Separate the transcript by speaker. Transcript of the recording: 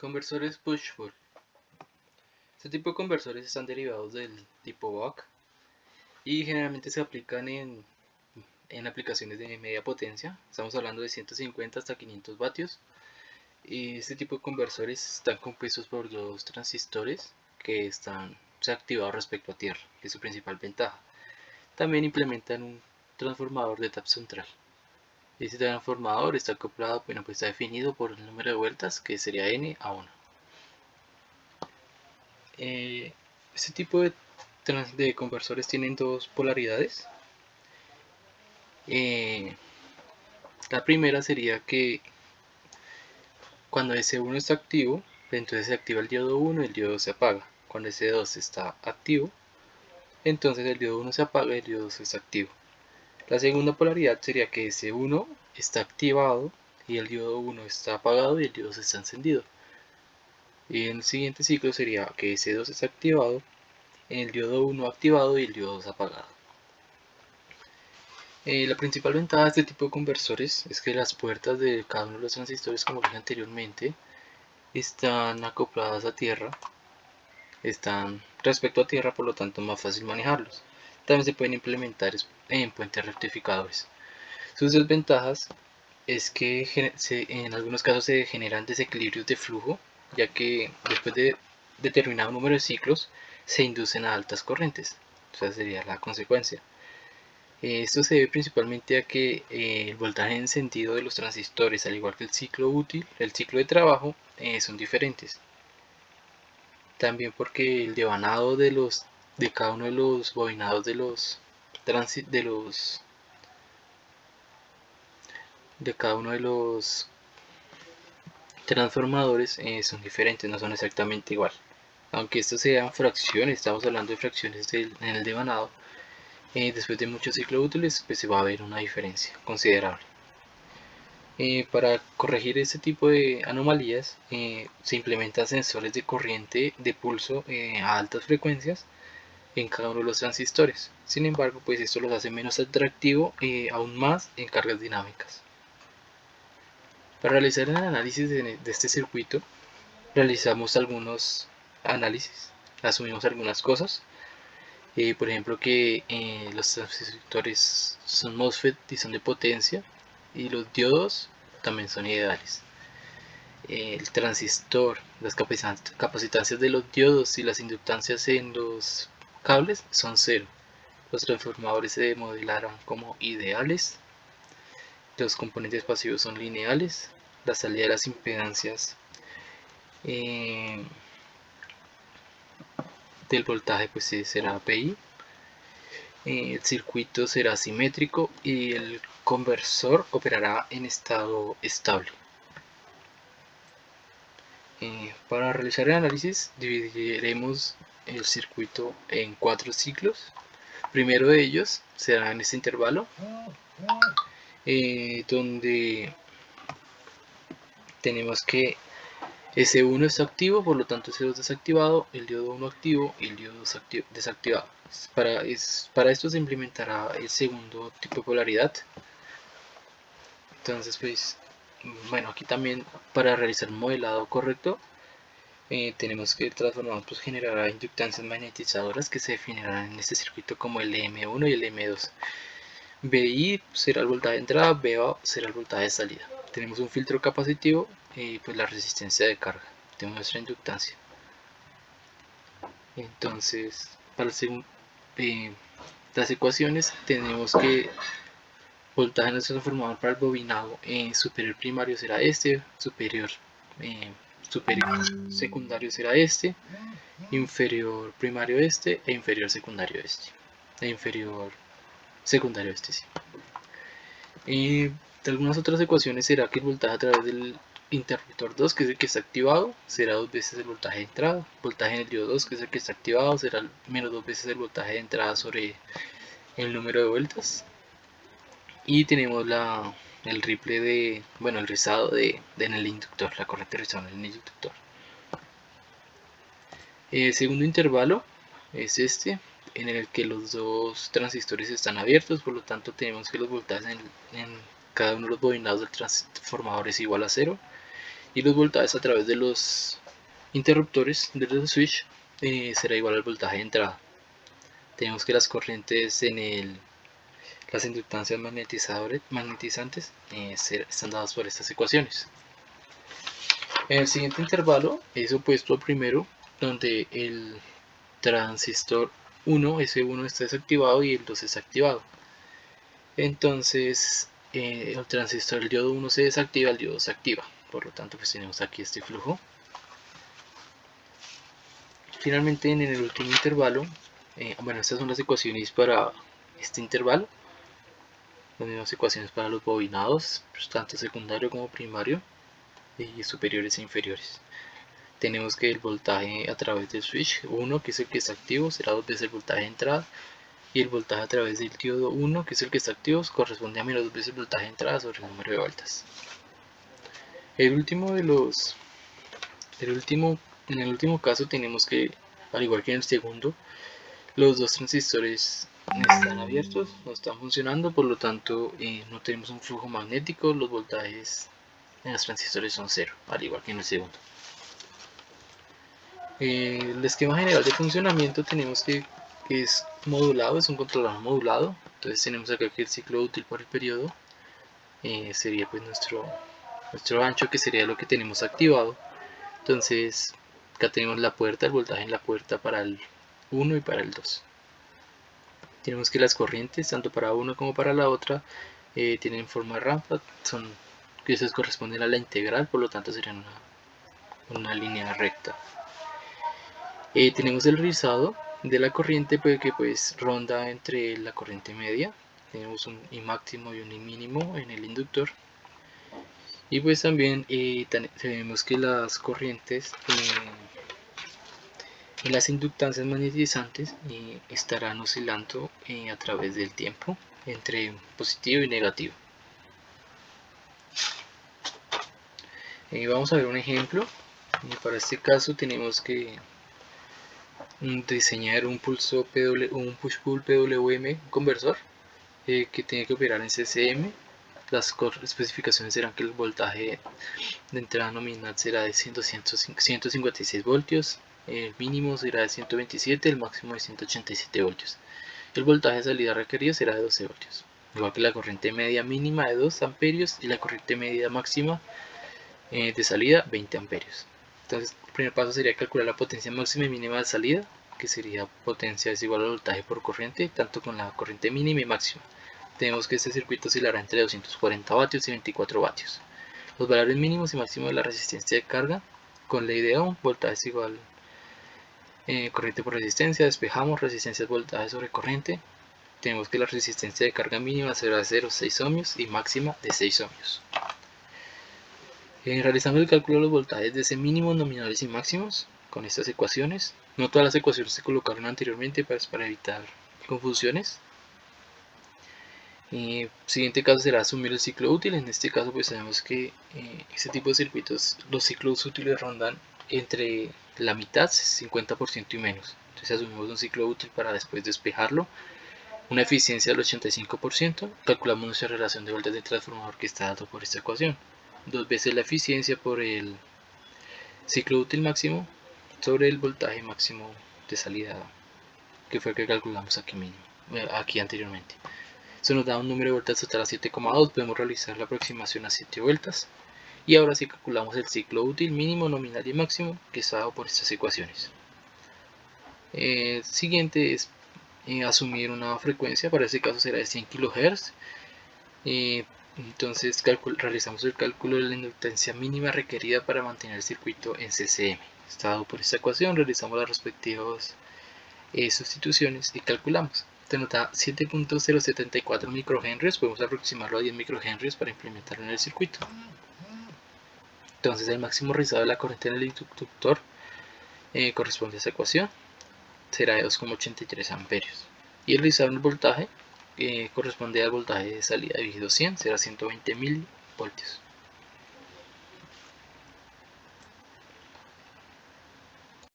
Speaker 1: Conversores push-pull. Este tipo de conversores están derivados del tipo buck y generalmente se aplican en aplicaciones de media potencia. Estamos hablando de 150 hasta 500 vatios. Y este tipo de conversores están compuestos por dos transistores que están desactivados respecto a tierra, que es su principal ventaja. También implementan un transformador de tap central. Este transformador está acoplado, pues está definido por el número de vueltas, que sería N a 1. Este tipo de conversores tienen dos polaridades. La primera sería que cuando S1 está activo, entonces se activa el diodo 1 y el diodo se apaga. Cuando S2 está activo, entonces el diodo 1 se apaga y el diodo 2 está activo. La segunda polaridad sería que S1 está activado y el diodo 1 está apagado y el diodo 2 está encendido. Y en el siguiente ciclo sería que S2 está activado, el diodo 1 activado y el diodo 2 apagado. La principal ventaja de este tipo de conversores es que las puertas de cada uno de los transistores, como dije anteriormente, están acopladas a tierra, están respecto a tierra, por lo tanto más fácil manejarlos. También se pueden implementar en puentes rectificadores. Sus desventajas es que en algunos casos se generan desequilibrios de flujo, ya que después de determinado número de ciclos se inducen a altas corrientes. Esa sería la consecuencia. Esto se debe principalmente a que el voltaje encendido de los transistores, al igual que el ciclo útil, el ciclo de trabajo, son diferentes. También porque el devanado de cada uno de los bobinados de cada uno de los transformadores son diferentes, no son exactamente igual. Aunque esto sean fracciones, estamos hablando de fracciones en el devanado, después de muchos ciclos útiles, pues se va a ver una diferencia considerable. Para corregir este tipo de anomalías se implementan sensores de corriente de pulso a altas frecuencias en cada uno de los transistores. Sin embargo, pues esto los hace menos atractivo aún más en cargas dinámicas. Para realizar el análisis de este circuito realizamos algunos análisis, asumimos algunas cosas, por ejemplo que los transistores son MOSFET y son de potencia y los diodos también son ideales. El transistor, las capacitancias de los diodos y las inductancias en los cables son cero. Los transformadores se modelaron como ideales. Los componentes pasivos son lineales. La salida de las impedancias del voltaje pues será PI. El circuito será simétrico y el conversor operará en estado estable. Para realizar el análisis dividiremos el circuito en 4 ciclos. Primero de ellos será en este intervalo donde tenemos que S1 está activo, por lo tanto S2 desactivado, el diodo 1 activo y el diodo 2 desactivado. Para esto se implementará el segundo tipo de polaridad. Entonces pues bueno, aquí también para realizar un modelado correcto tenemos que el transformador pues generará inductancias magnetizadoras que se definirán en este circuito como el M1 y el M2. BI será el voltaje de entrada, BA será el voltaje de salida. Tenemos un filtro capacitivo y pues la resistencia de carga de nuestra inductancia. Entonces, para las ecuaciones tenemos que voltaje de nuestro transformador para el bobinado superior primario será este, superior secundario será este, inferior primario este e inferior secundario este. E inferior secundario este, sí. De algunas otras ecuaciones será que el voltaje a través del interruptor 2, que es el que está activado, será 2 veces el voltaje de entrada. Voltaje en el diodo 2, que es el que está activado, será menos 2 veces el voltaje de entrada sobre el número de vueltas. Y tenemos el ripple el rizado en el inductor, la corriente rizada en el inductor. El segundo intervalo es este, en el que los dos transistores están abiertos, por lo tanto tenemos que los voltajes en cada uno de los bobinados del transformador es igual a 0. y los voltajes a través de los interruptores de los switch será igual al voltaje de entrada. Tenemos que las corrientes en las inductancias magnetizantes están dadas por estas ecuaciones. En el siguiente intervalo es opuesto al primero, donde el transistor 1, S1 está desactivado y el 2 está activado. Entonces el transistor, el diodo 1 se desactiva, el diodo 2 se activa. Por lo tanto, pues tenemos aquí este flujo. Finalmente, en el último intervalo, bueno, estas son las ecuaciones para este intervalo. Las mismas ecuaciones para los bobinados, pues, tanto secundario como primario, y superiores e inferiores. Tenemos que el voltaje a través del switch 1, que es el que está activo, será 2 veces el voltaje de entrada, y el voltaje a través del diodo 1, que es el que está activo, corresponde a menos 2 veces el voltaje de entrada sobre el número de vueltas. En el último caso tenemos que, al igual que en el segundo, los dos transistores están abiertos, no están funcionando, por lo tanto no tenemos un flujo magnético, los voltajes en los transistores son 0, al igual que en el segundo. El esquema general de funcionamiento tenemos que es modulado, es un controlador modulado. Entonces tenemos acá que el ciclo útil por el periodo sería pues nuestro ancho, que sería lo que tenemos activado. Entonces acá tenemos la puerta, el voltaje en la puerta para el 1 y para el 2. Tenemos que las corrientes, tanto para uno como para la otra, tienen forma de rampa, que esas corresponden a la integral, por lo tanto serían una línea recta. Tenemos el rizado de la corriente, que pues ronda entre la corriente media. Tenemos un I máximo y un I mínimo en el inductor. Y pues también tenemos que las corrientes y las inductancias magnetizantes estarán oscilando a través del tiempo entre positivo y negativo. Vamos a ver un ejemplo. Para este caso tenemos que diseñar un push-pull PWM conversor que tiene que operar en CCM. Las especificaciones serán que el voltaje de entrada nominal será de 156 voltios, el mínimo será de 127, el máximo de 187 voltios. El voltaje de salida requerido será de 12 voltios, igual que la corriente media mínima de 2 amperios y la corriente media máxima de salida 20 amperios. Entonces el primer paso sería calcular la potencia máxima y mínima de salida, que sería potencia es igual al voltaje por corriente, tanto con la corriente mínima y máxima. Tenemos que este circuito oscilará entre 240 vatios y 24 vatios. Los valores mínimos y máximos de la resistencia de carga con ley de Ohm, voltaje es igual corriente por resistencia. Despejamos resistencia voltaje sobre corriente. Tenemos que la resistencia de carga mínima será de 0,6 ohmios y máxima de 6 ohmios. Realizamos el cálculo de los voltajes de ese mínimos, nominales y máximos con estas ecuaciones. No todas las ecuaciones se colocaron anteriormente para evitar confusiones. Siguiente caso será asumir el ciclo útil. En este caso pues sabemos que este tipo de circuitos, los ciclos útiles rondan entre la mitad, 50% y menos. Entonces asumimos un ciclo útil para después despejarlo. Una eficiencia del 85%. Calculamos nuestra relación de voltaje de transformador que está dado por esta ecuación. 2 veces la eficiencia por el ciclo útil máximo sobre el voltaje máximo de salida, que fue el que calculamos aquí anteriormente. Eso nos da un número de vueltas total a 7,2. Podemos realizar la aproximación a 7 vueltas. Y ahora sí calculamos el ciclo útil mínimo, nominal y máximo, que está dado por estas ecuaciones. El siguiente es asumir una frecuencia. Para este caso será de 100 kHz. Entonces realizamos el cálculo de la inductancia mínima requerida para mantener el circuito en CCM. Está dado por esta ecuación. Realizamos las respectivas sustituciones y calculamos. Nos da 7.074 microhenrios. Podemos aproximarlo a 10 microhenrios para implementarlo en el circuito. Entonces el máximo rizado de la corriente en el inductor corresponde a esta ecuación, será de 2,83 amperios. Y el rizado en el voltaje corresponde al voltaje de salida dividido 100, será 120 milivoltios.